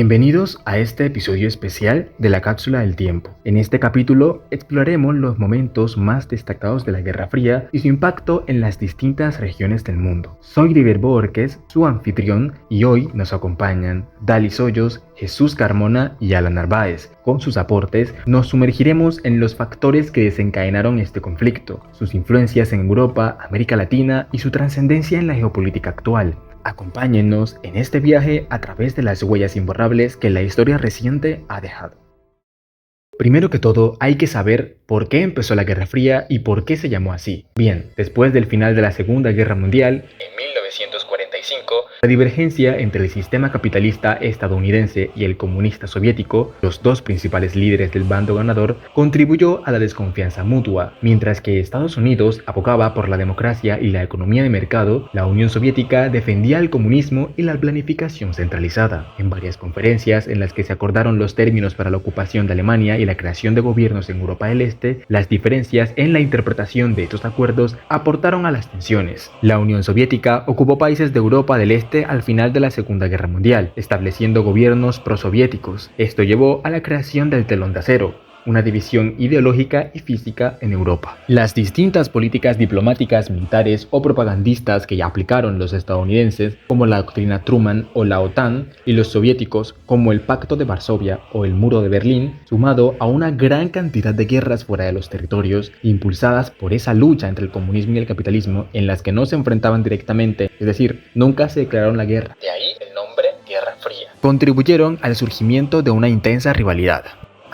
Bienvenidos a este episodio especial de la Cápsula del Tiempo. En este capítulo exploraremos los momentos más destacados de la Guerra Fría y su impacto en las distintas regiones del mundo. Soy River Borges, su anfitrión, y hoy nos acompañan Dalis Hoyos, Jesús Carmona y Alan Narváez. Con sus aportes nos sumergiremos en los factores que desencadenaron este conflicto, sus influencias en Europa, América Latina y su trascendencia en la geopolítica actual. Acompáñennos en este viaje a través de las huellas imborrables que la historia reciente ha dejado. Primero que todo, hay que saber por qué empezó la Guerra Fría y por qué se llamó así. Bien, después del final de la Segunda Guerra Mundial, en 1945, la divergencia entre el sistema capitalista estadounidense y el comunista soviético, los dos principales líderes del bando ganador, contribuyó a la desconfianza mutua. Mientras que Estados Unidos abogaba por la democracia y la economía de mercado, la Unión Soviética defendía el comunismo y la planificación centralizada. En varias conferencias en las que se acordaron los términos para la ocupación de Alemania y la creación de gobiernos en Europa del Este, las diferencias en la interpretación de estos acuerdos aportaron a las tensiones. La Unión Soviética ocupó países de Europa del Este al final de la Segunda Guerra Mundial, estableciendo gobiernos prosoviéticos. Esto llevó a la creación del telón de acero, una división ideológica y física en Europa. Las distintas políticas diplomáticas, militares o propagandistas que ya aplicaron los estadounidenses, como la doctrina Truman o la OTAN, y los soviéticos, como el Pacto de Varsovia o el Muro de Berlín, sumado a una gran cantidad de guerras fuera de los territorios, impulsadas por esa lucha entre el comunismo y el capitalismo, en las que no se enfrentaban directamente, es decir, nunca se declararon la guerra. De ahí el nombre Guerra Fría. Contribuyeron al surgimiento de una intensa rivalidad.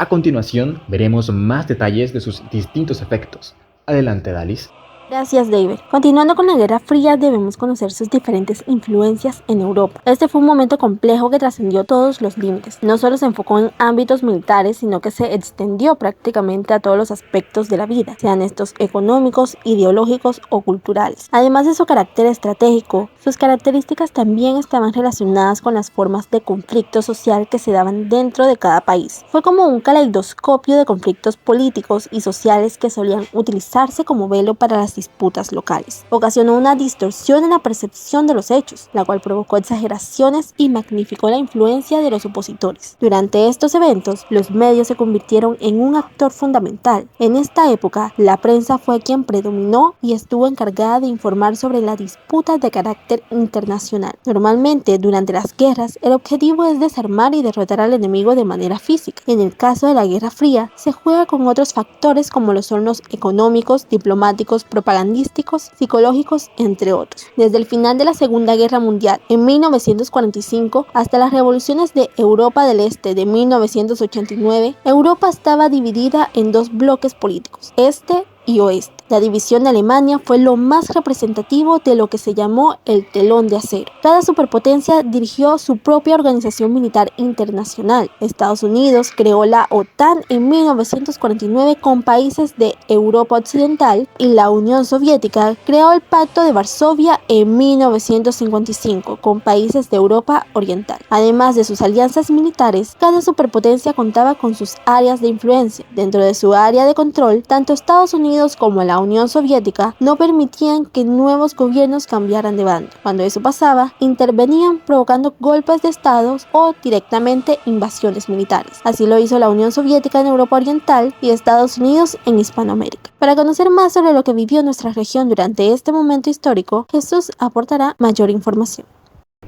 A continuación, veremos más detalles de sus distintos efectos. Adelante, Dalis. Gracias, David. Continuando con la Guerra Fría, debemos conocer sus diferentes influencias en Europa. Este fue un momento complejo que trascendió todos los límites. No solo se enfocó en ámbitos militares, sino que se extendió prácticamente a todos los aspectos de la vida, sean estos económicos, ideológicos o culturales. Además de su carácter estratégico, sus características también estaban relacionadas con las formas de conflicto social que se daban dentro de cada país. Fue como un caleidoscopio de conflictos políticos y sociales que solían utilizarse como velo para las disputas locales. Ocasionó una distorsión en la percepción de los hechos, la cual provocó exageraciones y magnificó la influencia de los opositores. Durante estos eventos, los medios se convirtieron en un actor fundamental. En esta época, la prensa fue quien predominó y estuvo encargada de informar sobre las disputas de carácter internacional. Normalmente, durante las guerras, el objetivo es desarmar y derrotar al enemigo de manera física. En el caso de la Guerra Fría, se juega con otros factores como lo son los económicos, diplomáticos, propagandísticos, psicológicos, entre otros. Desde el final de la Segunda Guerra Mundial en 1945 hasta las revoluciones de Europa del Este de 1989, Europa estaba dividida en dos bloques políticos, este y oeste. La división de Alemania fue lo más representativo de lo que se llamó el telón de acero. Cada superpotencia dirigió su propia organización militar internacional. Estados Unidos creó la OTAN en 1949 con países de Europa Occidental y la Unión Soviética creó el Pacto de Varsovia en 1955 con países de Europa Oriental. Además de sus alianzas militares, cada superpotencia contaba con sus áreas de influencia. Dentro de su área de control, tanto Estados Unidos como la Unión Soviética no permitían que nuevos gobiernos cambiaran de bando. Cuando eso pasaba, intervenían provocando golpes de estados o directamente invasiones militares. Así lo hizo la Unión Soviética en Europa Oriental y Estados Unidos en Hispanoamérica. Para conocer más sobre lo que vivió nuestra región durante este momento histórico, Jesús aportará mayor información.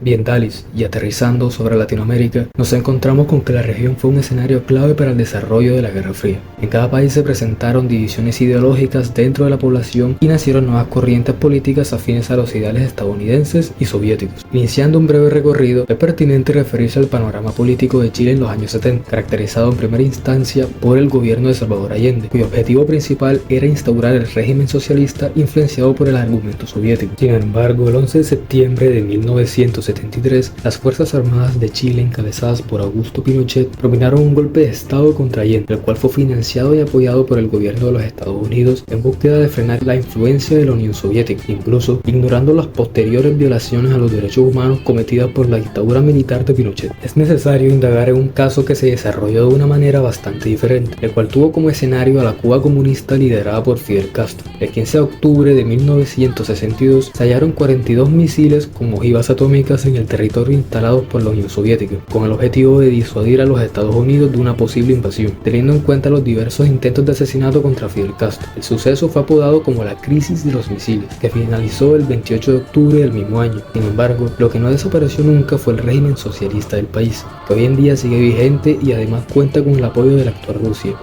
Bien, Dalis, y aterrizando sobre Latinoamérica, nos encontramos con que la región fue un escenario clave para el desarrollo de la Guerra Fría. En cada país se presentaron divisiones ideológicas dentro de la población y nacieron nuevas corrientes políticas afines a los ideales estadounidenses y soviéticos. Iniciando un breve recorrido, es pertinente referirse al panorama político de Chile en los años 70, caracterizado en primera instancia por el gobierno de Salvador Allende, cuyo objetivo principal era instaurar el régimen socialista influenciado por el argumento soviético. Sin embargo, el 11 de septiembre de 1973, las Fuerzas Armadas de Chile, encabezadas por Augusto Pinochet, propinaron un golpe de Estado contra Allende, el cual fue financiado y apoyado por el gobierno de los Estados Unidos en búsqueda de frenar la influencia de la Unión Soviética, incluso ignorando las posteriores violaciones a los derechos humanos cometidas por la dictadura militar de Pinochet. Es necesario indagar en un caso que se desarrolló de una manera bastante diferente, el cual tuvo como escenario a la Cuba comunista liderada por Fidel Castro. El 15 de octubre de 1962 se hallaron 42 misiles con ojivas atómicas tropas en el territorio instalados por la Unión Soviética, con el objetivo de disuadir a los Estados Unidos de una posible invasión, teniendo en cuenta los diversos intentos de asesinato contra Fidel Castro. El suceso fue apodado como la crisis de los misiles, que finalizó el 28 de octubre del mismo año. Sin embargo, lo que no desapareció nunca fue el régimen socialista del país, que hoy en día sigue vigente y además cuenta con el apoyo de la actual Rusia.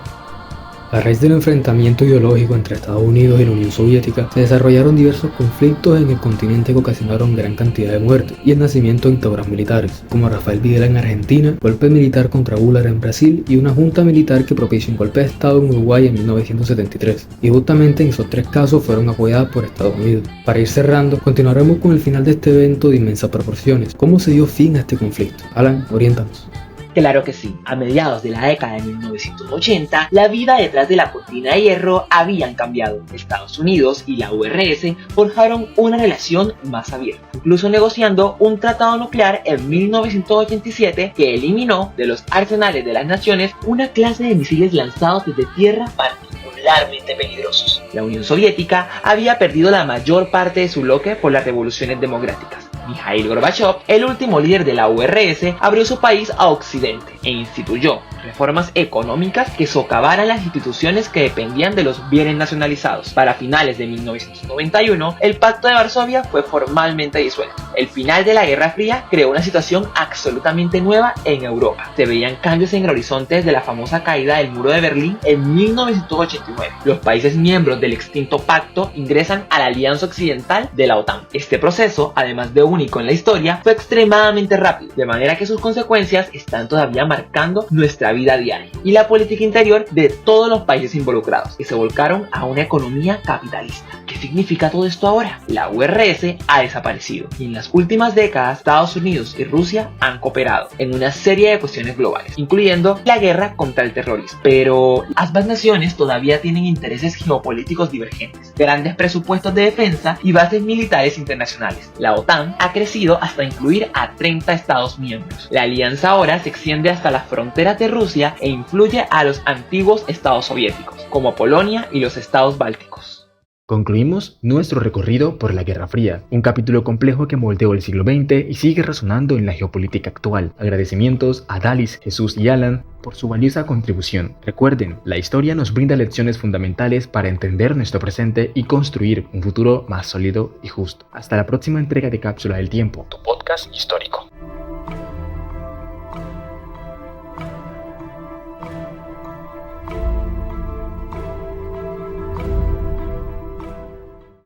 A raíz del enfrentamiento ideológico entre Estados Unidos y la Unión Soviética, se desarrollaron diversos conflictos en el continente que ocasionaron gran cantidad de muertes y el nacimiento de dictaduras militares, como Rafael Videla en Argentina, golpe militar contra Goulart en Brasil y una junta militar que propició un golpe de Estado en Uruguay en 1973. Y justamente en esos tres casos fueron apoyadas por Estados Unidos. Para ir cerrando, continuaremos con el final de este evento de inmensas proporciones. ¿Cómo se dio fin a este conflicto? Alan, oriéntanos. Claro que sí, a mediados de la década de 1980, la vida detrás de la cortina de hierro habían cambiado. Estados Unidos y la URSS forjaron una relación más abierta, incluso negociando un tratado nuclear en 1987 que eliminó de los arsenales de las naciones una clase de misiles lanzados desde tierra particularmente peligrosos. La Unión Soviética había perdido la mayor parte de su bloque por las revoluciones democráticas. Mikhail Gorbachev, el último líder de la URSS, abrió su país a Occidente e instituyó reformas económicas que socavaran las instituciones que dependían de los bienes nacionalizados. Para finales de 1991, el Pacto de Varsovia fue formalmente disuelto. El final de la Guerra Fría creó una situación absolutamente nueva en Europa. Se veían cambios en el horizonte desde la famosa caída del muro de Berlín en 1989. Los países miembros del extinto pacto ingresan a la Alianza Occidental de la OTAN. Este proceso, además de único en la historia, fue extremadamente rápido, de manera que sus consecuencias están todavía marcando nuestra vida diaria y la política interior de todos los países involucrados, que se volcaron a una economía capitalista. ¿Qué significa todo esto ahora? La URSS ha desaparecido y en las últimas décadas Estados Unidos y Rusia han cooperado en una serie de cuestiones globales, incluyendo la guerra contra el terrorismo. Pero ambas naciones todavía tienen intereses geopolíticos divergentes, grandes presupuestos de defensa y bases militares internacionales. La OTAN ha crecido hasta incluir a 30 estados miembros. La alianza ahora se extiende hasta las fronteras de Rusia e influye a los antiguos estados soviéticos, como Polonia y los estados bálticos. Concluimos nuestro recorrido por la Guerra Fría, un capítulo complejo que moldeó el siglo XX y sigue resonando en la geopolítica actual. Agradecimientos a Dalis, Jesús y Alan por su valiosa contribución. Recuerden, la historia nos brinda lecciones fundamentales para entender nuestro presente y construir un futuro más sólido y justo. Hasta la próxima entrega de Cápsula del Tiempo, tu podcast histórico.